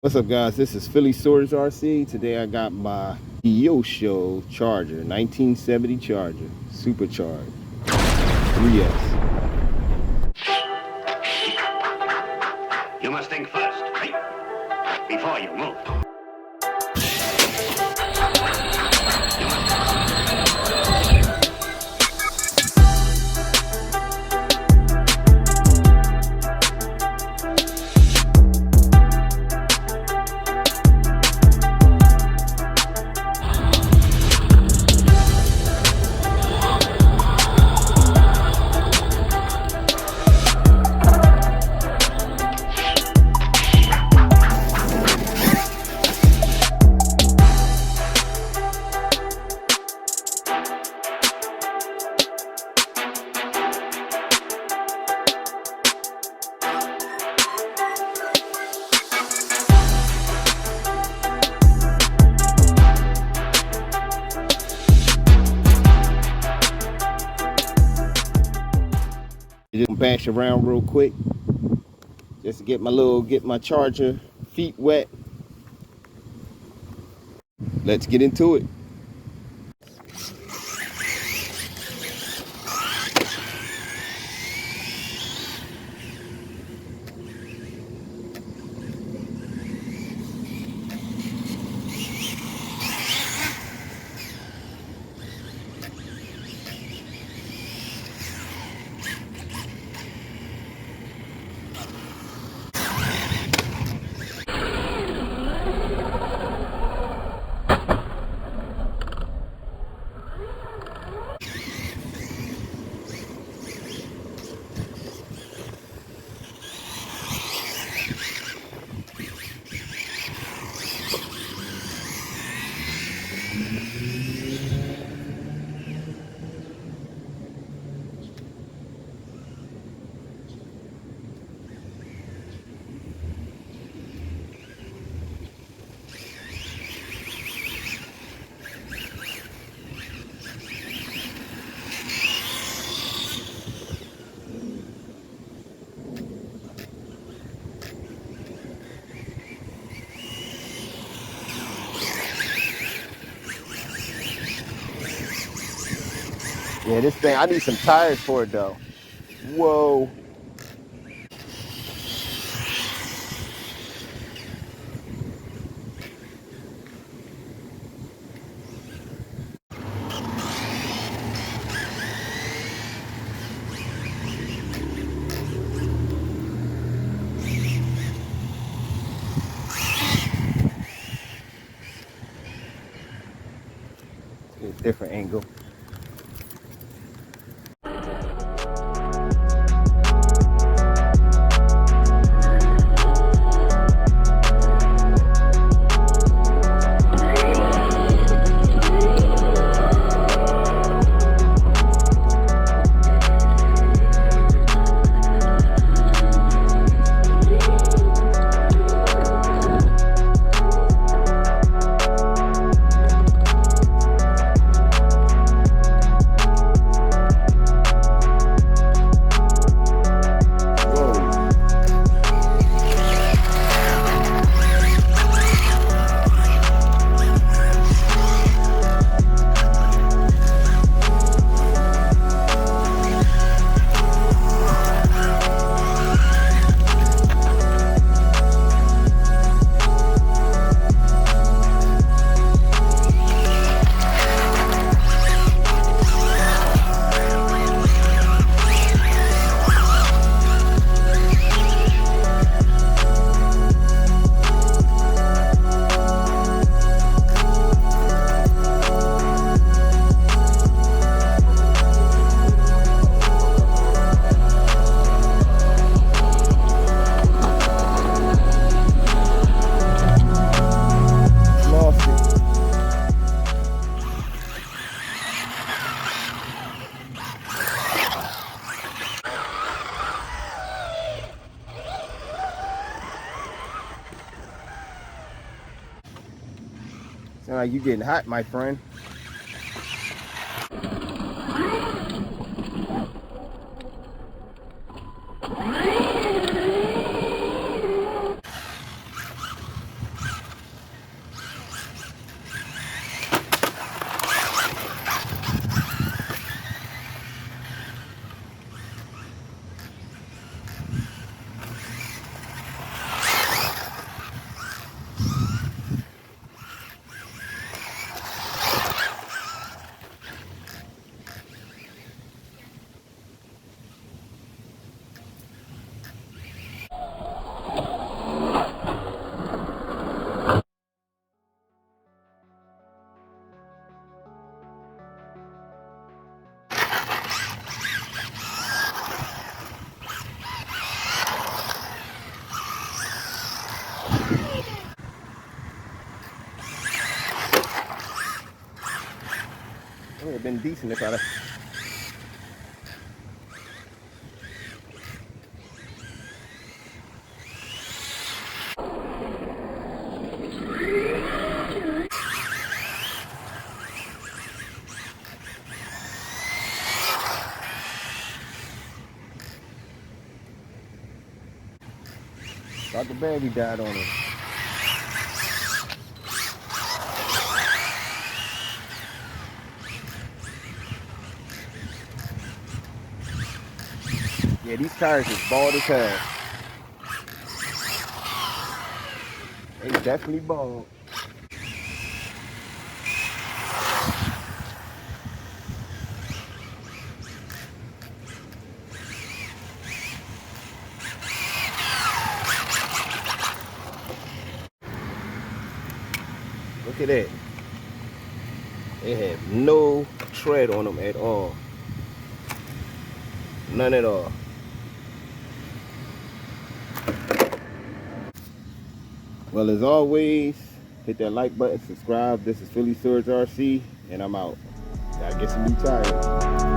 What's up, guys? This is Phillyswords RC. Today I got my Kyosho charger, 1970 charger, supercharged, 3S. You must think first, right? Before you move. Just bash around real quick, just to get my charger feet wet. Let's get into it. Yeah, this thing, I need some tires for it though. Whoa. A different angle. Sound like you getting hot, my friend. It would have been decent if I'd have. Thought the battery died on it. Yeah, these tires is bald as hell. They definitely bald. Look at that. They have no tread on them at all. None at all. Well, as always, hit that like button, subscribe. This is Phillyswords RC, and I'm out. Gotta get some new tires.